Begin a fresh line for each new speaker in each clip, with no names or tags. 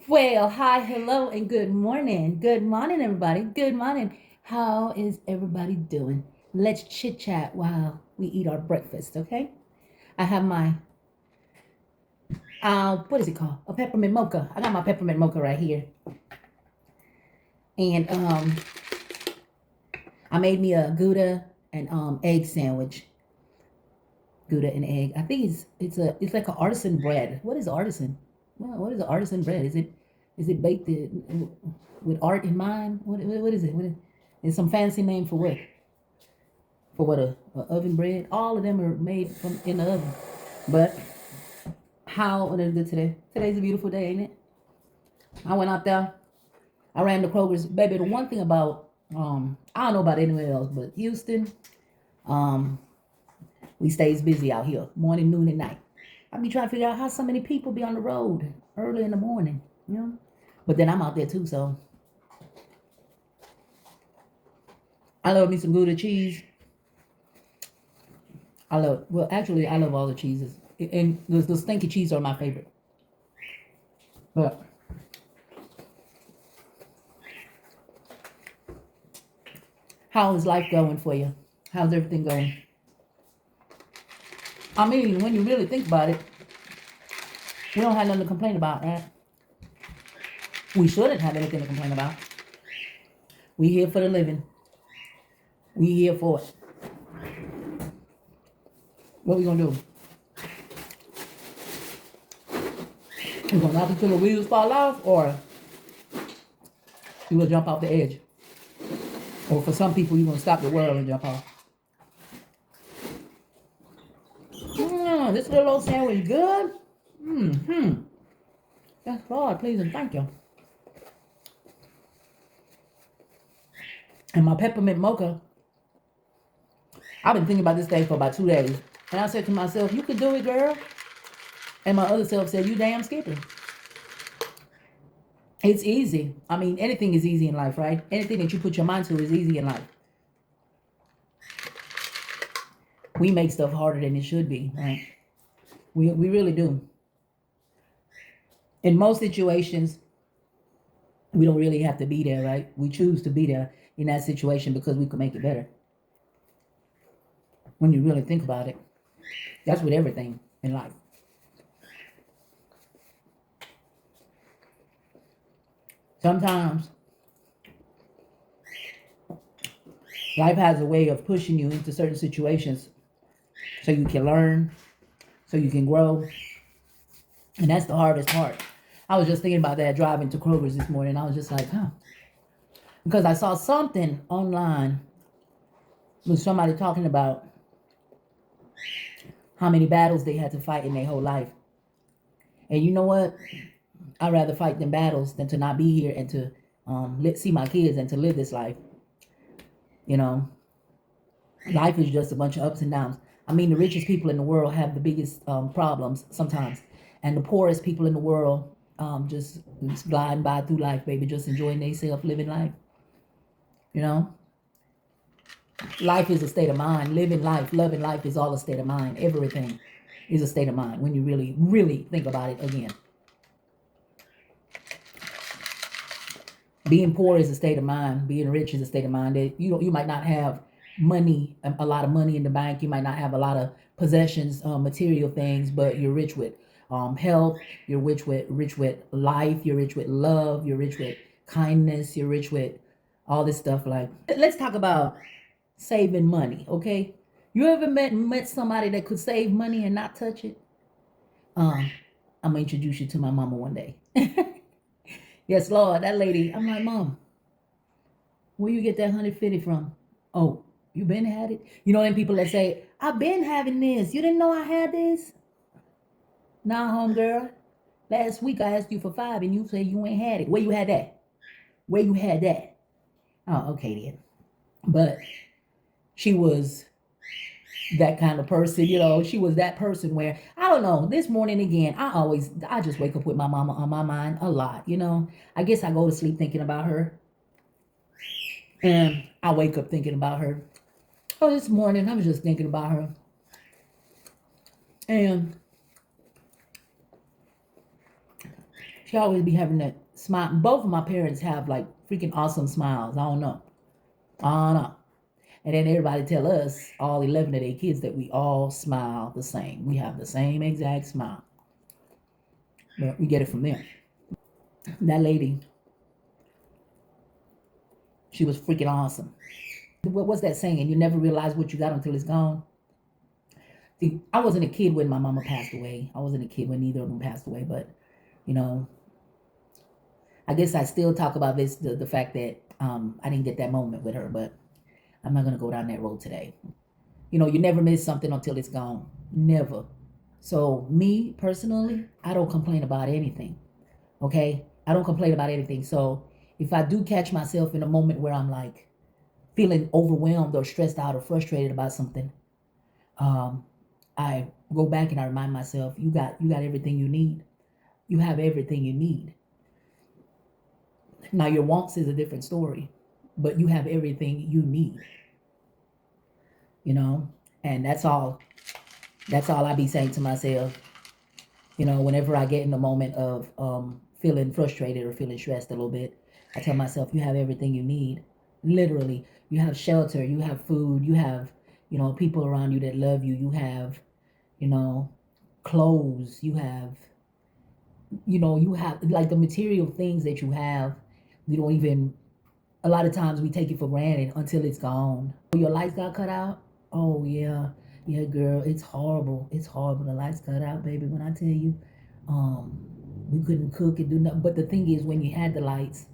Well, hi, hello, and good morning. Good morning, everybody. Good morning. How is everybody doing? Let's chit chat while we eat our breakfast, okay? I have my, what is it called? A peppermint mocha. I got my peppermint mocha right here. And I made me a Gouda and egg sandwich. Gouda and egg. I think it's like an artisan bread. What is artisan? Well, what is artisan bread? Is it baked with art in mind? What is it? It's some fancy name for what? For what a oven bread? All of them are made from in the oven. But what is it today? Today's a beautiful day, ain't it? I went out there. I ran the Kroger's. Baby, the one thing about I don't know about anywhere else, but Houston, um, we stays busy out here, morning, noon, and night. I be trying to figure out how so many people be on the road early in the morning, you know. But then I'm out there too, so I love me some Gouda cheese. Actually, I love all the cheeses, and the stinky cheese are my favorite. But how is life going for you? How's everything going? I mean, when you really think about it, we don't have nothing to complain about, right? We shouldn't have anything to complain about. We here for the living. We here for it. What we gonna do? We gonna knock until the wheels fall off, or you gonna jump off the edge? Or for some people, you gonna stop the world and jump off? This little old sandwich good. Mm-hmm. That's Lord, please and thank you. And my peppermint mocha. I've been thinking about this day for about 2 days. And I said to myself, you could do it, girl. And my other self said, you damn skipping. It's easy. I mean, anything is easy in life, right? Anything that you put your mind to is easy in life. We make stuff harder than it should be, right? We really do. In most situations, we don't really have to be there, right? We choose to be there in that situation because we can make it better. When you really think about it, that's with everything in life. Sometimes life has a way of pushing you into certain situations so you can learn, so you can grow. And that's the hardest part. I was just thinking about that driving to Kroger's this morning. I was just like, huh. Because I saw something online with somebody talking about how many battles they had to fight in their whole life. And you know what? I'd rather fight them battles than to not be here and to see my kids and to live this life. You know, life is just a bunch of ups and downs. I mean, the richest people in the world have the biggest problems sometimes, and the poorest people in the world just gliding by through life, baby, just enjoying themselves, living life. You know, life is a state of mind. Living life, loving life is all a state of mind. Everything is a state of mind when you really, really think about it again. Being poor is a state of mind. Being rich is a state of mind. That you might not have money, a lot of money in the bank. You might not have a lot of possessions, material things, but you're rich with health. You're rich with life. You're rich with love. You're rich with kindness. You're rich with all this stuff. Like, let's talk about saving money, okay? You ever met somebody that could save money and not touch it? Um, I'm gonna introduce you to my mama one day. Yes, Lord, that lady. I'm like, Mom, where you get that 150 from? Oh, you been had it? You know them people that say, I've been having this. You didn't know I had this? Nah, homegirl. Last week I asked you for 5 and you said you ain't had it. Where you had that? Where you had that? Oh, okay then. But she was that kind of person, you know. She was that person where I don't know. This morning again, I just wake up with my mama on my mind a lot, you know. I guess I go to sleep thinking about her, and I wake up thinking about her. Oh, this morning I was just thinking about her, and She always be having that smile. Both of my parents have like freaking awesome smiles. I don't know. I don't know. And then everybody tell us, all 11 of their kids, that we all smile the same. We have the same exact smile. But we get it from them. That lady, she was freaking awesome. What's that saying? You never realize what you got until it's gone. See, I wasn't a kid when my mama passed away. I wasn't a kid when either of them passed away. But, you know, I guess I still talk about this, the fact that I didn't get that moment with her. But I'm not going to go down that road today. You know, you never miss something until it's gone. Never. So, me personally, I don't complain about anything. Okay? I don't complain about anything. So, if I do catch myself in a moment where I'm like feeling overwhelmed or stressed out or frustrated about something, um, I go back and I remind myself, you got everything you need. You have everything you need. Now, your wants is a different story, but you have everything you need. You know, and That's all I be saying to myself. You know, whenever I get in the moment of feeling frustrated or feeling stressed a little bit, I tell myself, you have everything you need. Literally, you have shelter, you have food, you have, people around you that love you. You have, you know, clothes, you have like the material things that you have. We don't even, a lot of times we take it for granted until it's gone. Your lights got cut out. Oh yeah, yeah, girl, it's horrible. It's horrible. The lights cut out, baby. When I tell you, um, we couldn't cook and do nothing. But the thing is, when you had the lights,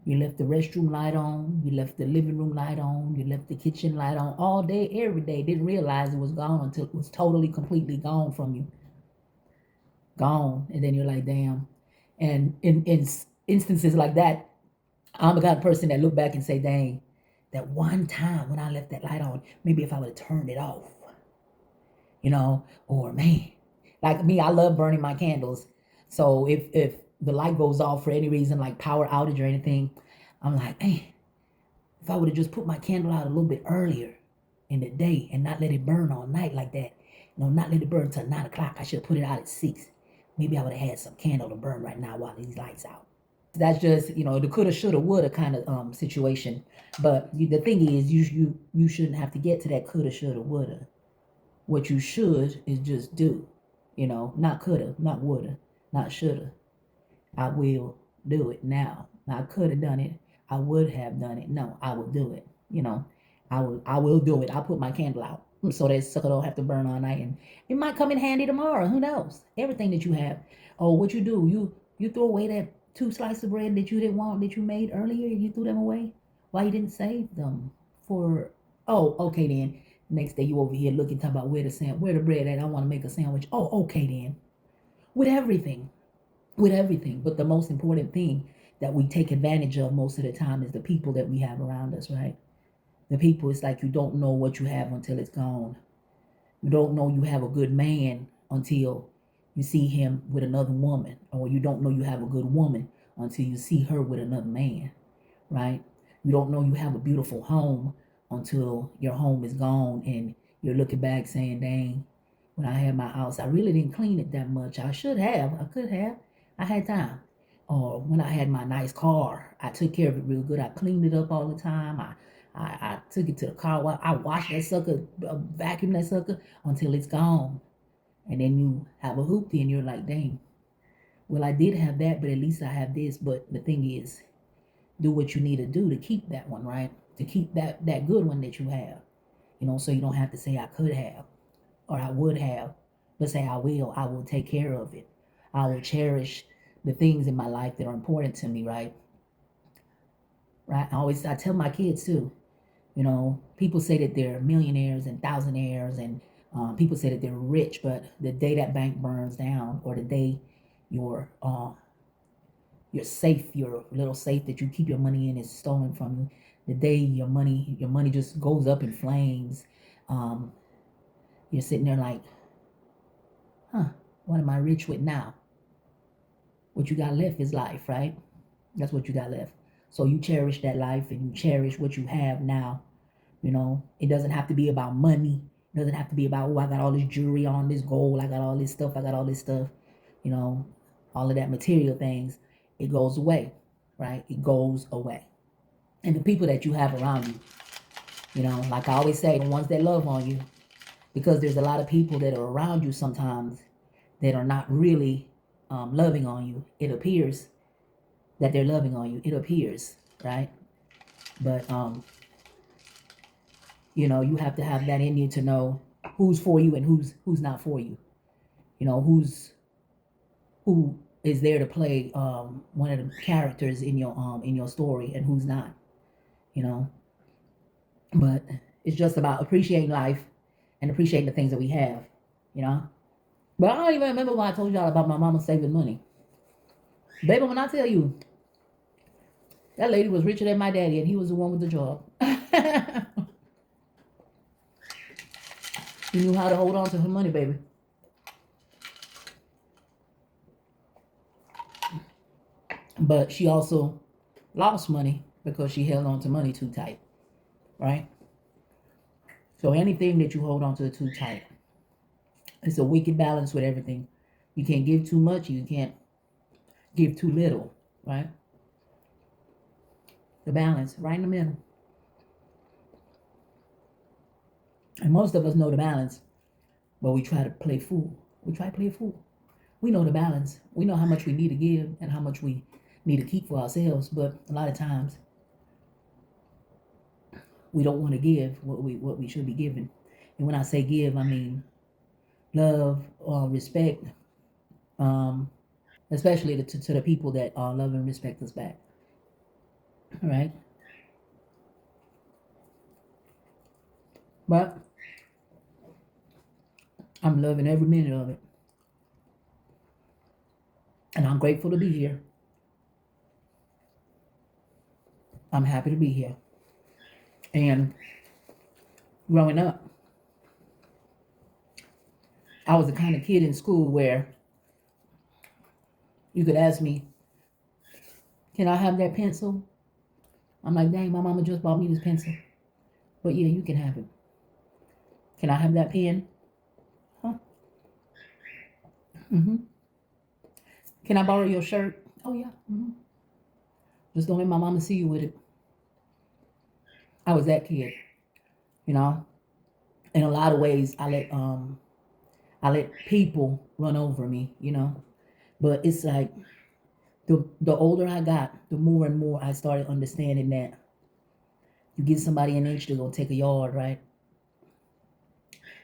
you left the restroom light on, you left the living room light on, you left the kitchen light on all day, every day. Didn't realize it was gone until it was totally, completely gone from you. Gone, and then you're like, damn. And in instances like that, I'm the kind of person that look back and say, dang, that one time when I left that light on, maybe if I would have turned it off, or man, like me, I love burning my candles. So if the light goes off for any reason, like power outage or anything, I'm like, man, if I would have just put my candle out a little bit earlier in the day and not let it burn all night like that, not let it burn until 9 o'clock. I should have put it out at 6. Maybe I would have had some candle to burn right now while these lights out. That's just the coulda, shoulda, woulda kind of situation. But the thing is, you shouldn't have to get to that coulda, shoulda, woulda. What you should is just do. Not coulda, not woulda, not shoulda. I will do it now. I could have done it. I would have done it. No, I will do it. I will do it. I'll put my candle out so that sucker don't have to burn all night, and it might come in handy tomorrow. Who knows? Everything that you have. Oh, what you do? You throw away that 2 slices of bread that you didn't want that you made earlier. You threw them away. Why you didn't save them for? Oh, okay then. Next day you over here looking, talking about where the bread at? I want to make a sandwich. Oh, okay then. With everything, with everything. But the most important thing that we take advantage of most of the time is the people that we have around us, right? The people, it's like you don't know what you have until it's gone. You don't know you have a good man until you see him with another woman, or you don't know you have a good woman until you see her with another man, right? You don't know you have a beautiful home until your home is gone and you're looking back saying, dang, when I had my house, I really didn't clean it that much. I should have. I could have. I had time. Or when I had my nice car, I took care of it real good. I cleaned it up all the time. I took it to the car. I washed that sucker, vacuumed that sucker until it's gone. And then you have a hoopty and you're like, dang, well, I did have that, but at least I have this. But the thing is, do what you need to do to keep that one, right? To keep that good one that you have, so you don't have to say I could have or I would have, but say I will take care of it. I will cherish the things in my life that are important to me, right? Right. I tell my kids too, people say that they're millionaires and thousandaires, and people say that they're rich, but the day that bank burns down, or the day your your safe, your little safe that you keep your money in, is stolen from you, the day your money just goes up in flames, um, you're sitting there like, huh, what am I rich with now? What you got left is life, right? That's what you got left. So you cherish that life and you cherish what you have now. It doesn't have to be about money. It doesn't have to be about, oh, I got all this jewelry on, this gold, I got all this stuff, I got all this stuff. You know, all of that material things, it goes away, right? It goes away. And the people that you have around you, like I always say, the ones that love on you, because there's a lot of people that are around you sometimes that are not really loving on you. It appears that they're loving on you. It appears, right? But you have to have that in you to know who's for you and who's not for you. Who is there to play one of the characters in your story and who's not. You know, but it's just about appreciating life and appreciating the things that we have. You know, but I don't even remember when I told y'all about my mama saving money, baby. When I tell you that lady was richer than my daddy, and he was the one with the job. She knew how to hold on to her money, baby. But she also lost money because she held on to money too tight, right? So anything that you hold on to too tight, it's a wicked balance with everything. You can't give too much, you can't give too little, right? The balance, right in the middle. And most of us know the balance, but we try to play fool. We try to play fool. We know the balance. We know how much we need to give and how much we need to keep for ourselves, but a lot of times we don't want to give what we should be giving. And when I say give, I mean love, respect, um, especially to the people that love and respect us back. All right, but I'm loving every minute of it, and I'm grateful to be here. I'm happy to be here. And growing up, I was the kind of kid in school where you could ask me, "Can I have that pencil?" I'm like, "Dang, my mama just bought me this pencil." But yeah, you can have it. Can I have that pen? Huh? Mm-hmm. Can I borrow your shirt? Oh yeah. Mm-hmm. Just don't let my mama see you with it. I was that kid, you know. In a lot of ways, I let people run over me. But it's like the older I got, the more and more I started understanding that you give somebody an inch, they're gonna take a yard, right?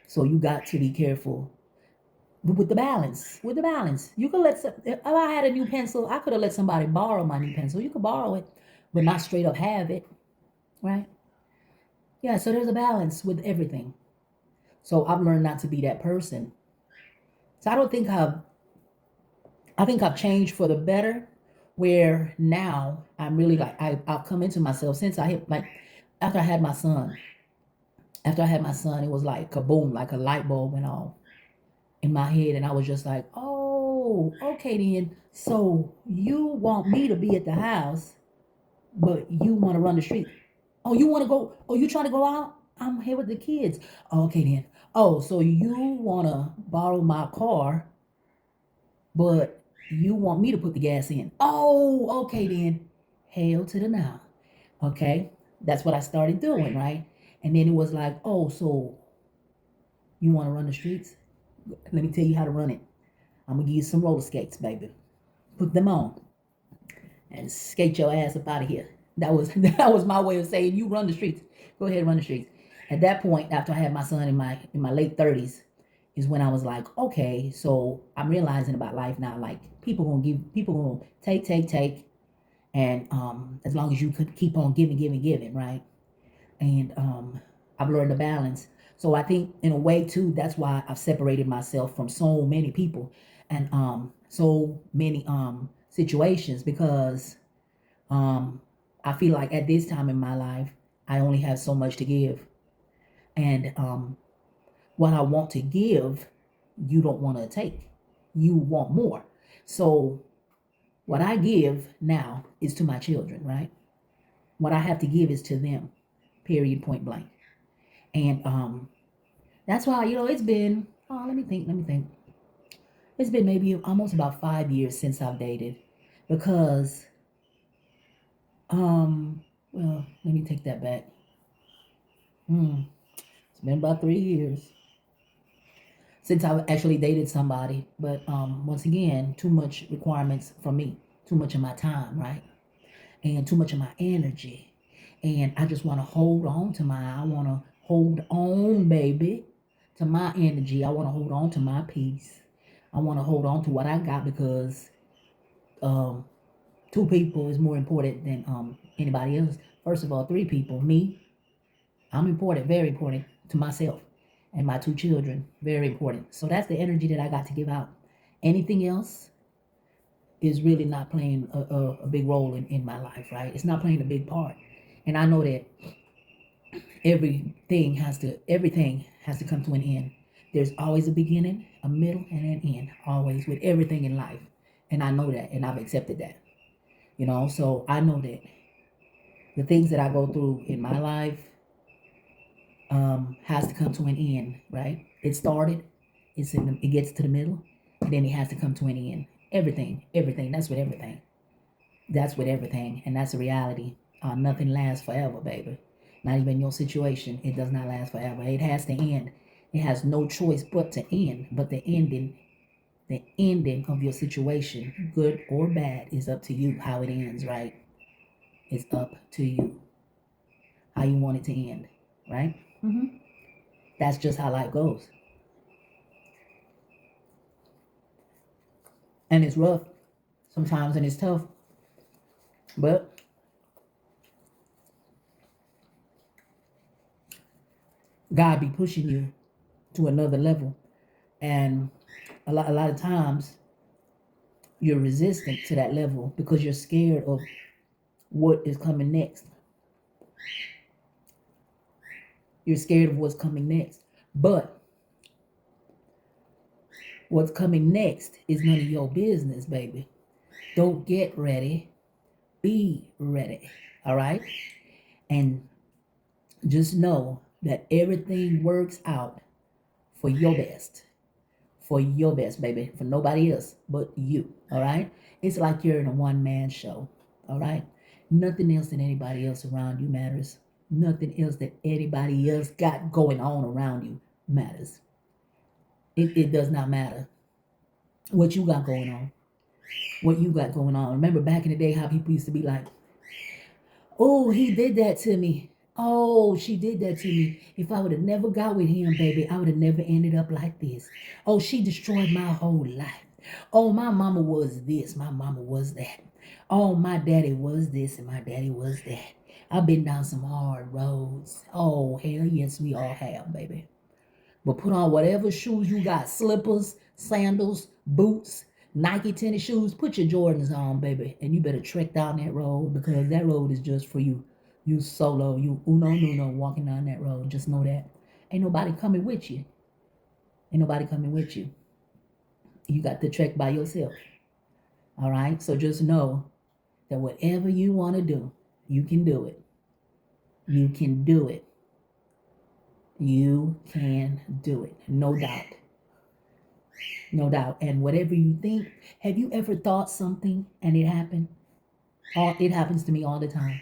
So you got to be careful with the balance. With the balance, you could if I had a new pencil, I could have let somebody borrow my new pencil. You could borrow it, but not straight up have it, right? Yeah. So there's a balance with everything. So I've learned not to be that person. So I think I've changed for the better. Where now I'm really like I've come into myself since I hit like after I had my son. After I had my son, it was like kaboom, like a light bulb went off in my head, and I was just like, oh, okay then. So you want me to be at the house, but you want to run the street. Oh, you want to go? Oh, you trying to go out? I'm here with the kids. Okay then. Oh, so you want to borrow my car, but you want me to put the gas in. Oh, okay then. Hail to the now. Okay. That's what I started doing, right? And then it was like, oh, so you want to run the streets? Let me tell you how to run it. I'm gonna give you some roller skates, baby. Put them on and skate your ass up out of here. That was that was my way of saying you run the streets. Go ahead and run the streets. At that point, after I had my son in my late 30s, is when I was like, okay, so I'm realizing about life now. Like people gonna take, and as long as you could keep on giving, right? And I've learned to balance. So I think in a way too, that's why I've separated myself from so many people and so many situations because um, I feel like at this time in my life, I only have so much to give, and what I want to give, you don't want to take. You want more. So what I give now is to my children, right? What I have to give is to them, period, point blank. And that's why it's been. Oh, let me think. It's been maybe almost about 5 years since I've dated, because well, let me take that back. It's been about 3 years since I've actually dated somebody. But once again, too much requirements from me, too much of my time, right? And too much of my energy. And I just want to hold on to I want to hold on, baby, to my energy. I want to hold on to my peace. I want to hold on to what I got, because um, two people is more important than anybody else. First of all, three people. Me, I'm important, very important to myself and my two children. Very important. So that's the energy that I got to give out. Anything else is really not playing a big role in my life, right? It's not playing a big part. And I know that everything has to come to an end. There's always a beginning, a middle, and an end, always, with everything in life. And I know that, and I've accepted that. So I know that the things that I go through in my life has to come to an end, right? It started, it gets to the middle, and then it has to come to an end. Everything. That's with everything, and that's a reality. Nothing lasts forever, baby. Not even your situation. It does not last forever. It has to end. It has no choice but to end. But the ending of your situation, good or bad, is up to you. How it ends, right? It's up to you. How you want it to end, right? That's just how life goes, and it's rough sometimes, and it's tough. But God be pushing you to another level, and a lot of times you're resistant to that level because you're scared of what is coming next. You're scared of what's coming next. But what's coming next is none of your business, baby. Don't get ready. Be ready. All right? And just know that everything works out for your best. For your best, baby. For nobody else but you. All right? It's like you're in a one-man show. All right? Nothing else than anybody else around you matters. Nothing else that anybody else got going on around you matters. It does not matter what you got going on. What you got going on. Remember back in the day how people used to be like, oh, he did that to me. Oh, she did that to me. If I would have never got with him, baby, I would have never ended up like this. Oh, she destroyed my whole life. Oh, my mama was this. My mama was that. Oh, my daddy was this and my daddy was that. I've been down some hard roads. Oh, hell yes, we all have, baby. But put on whatever shoes you got, slippers, sandals, boots, Nike tennis shoes. Put your Jordans on, baby. And you better trek down that road, because that road is just for you. You solo, you uno nuno walking down that road. Just know that. Ain't nobody coming with you. Ain't nobody coming with you. You got to trek by yourself. All right? So just know that whatever you want to do, you can do it. You can do it. You can do it. No doubt. No doubt. And whatever you think, have you ever thought something and it happened? It happens to me all the time.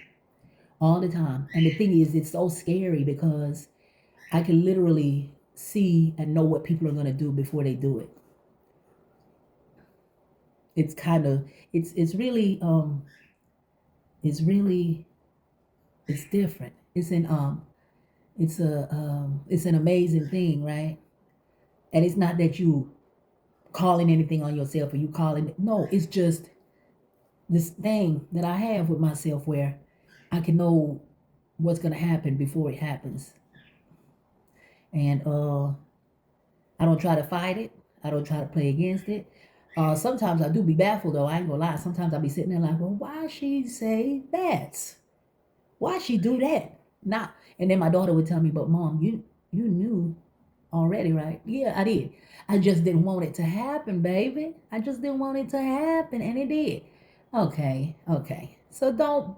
All the time. And the thing is, it's so scary because I can literally see and know what people are going to do before they do it. It's kind of, it's really, it's really, it's different. It's an amazing thing, right? And it's not that you calling anything on yourself or you calling it. No, it's just this thing that I have with myself where I can know what's gonna happen before it happens. And I don't try to fight it. I don't try to play against it. Sometimes I do be baffled though. I ain't gonna lie. Sometimes I'll be sitting there like, well, why she say that? Why she do that? Not. And then my daughter would tell me, but mom, you knew already, right? Yeah, I did. I just didn't want it to happen, baby. I just didn't want it to happen, and it did. Okay. So don't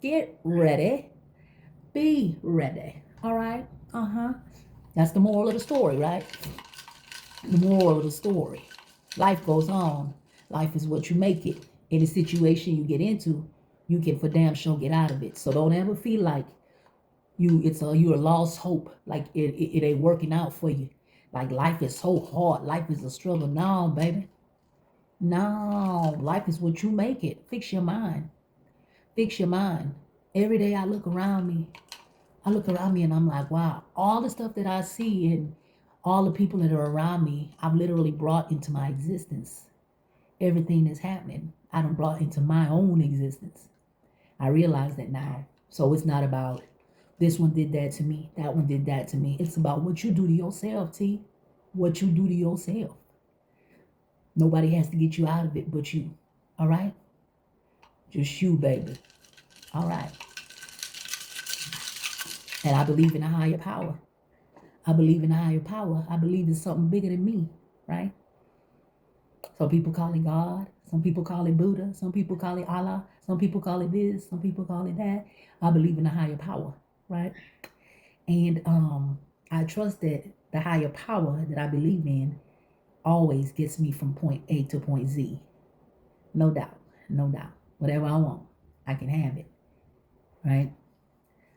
get ready. Be ready. All right? Uh huh. That's the moral of the story, right? The moral of the story. Life goes on. Life is what you make it. Any situation you get into, you can for damn sure get out of it. So don't ever feel like you're a lost hope, like it ain't working out for you. Like life is so hard, life is a struggle. No, baby. No, life is what you make it. Fix your mind. Fix your mind. Every day I look around me and I'm like, wow, all the stuff that I see and all the people that are around me, I've literally brought into my existence. Everything that's happening, I done brought into my own existence. I realize that now. So it's not about this one did that to me, that one did that to me. It's about what you do to yourself, T. What you do to yourself. Nobody has to get you out of it but you. All right? Just you, baby. All right. And I believe in a higher power. I believe in a higher power. I believe in something bigger than me, right? Some people call it God. Some people call it Buddha. Some people call it Allah. Some people call it this. Some people call it that. I believe in a higher power, right? And I trust that the higher power that I believe in always gets me from point A to point Z. No doubt. No doubt. Whatever I want, I can have it, right?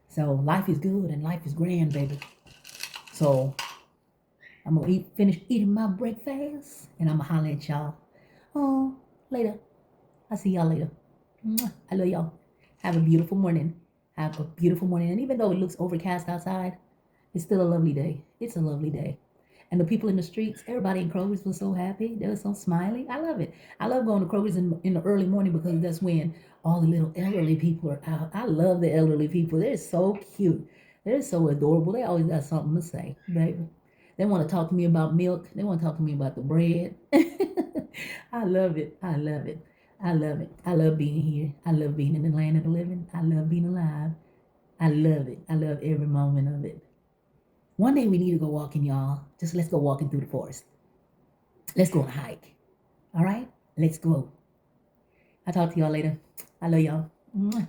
So life is good and life is grand, baby. So I'm gonna finish eating my breakfast, and I'm gonna holler at y'all. Oh, later. I'll see y'all later. I love y'all. Have a beautiful morning. Have a beautiful morning. And even though it looks overcast outside, it's still a lovely day. It's a lovely day. And the people in the streets, everybody in Kroger's was so happy. They were so smiley. I love it. I love going to Kroger's in the early morning because that's when all the little elderly people are out. I love the elderly people. They're so cute. They're so adorable. They always got something to say, baby. They want to talk to me about milk. They want to talk to me about the bread. I love it. I love it. I love it. I love being here. I love being in the land of the living. I love being alive. I love it. I love every moment of it. One day we need to go walking, y'all. Just let's go walking through the forest. Let's go on a hike. All right? Let's go. I'll talk to y'all later. I love y'all. Mwah.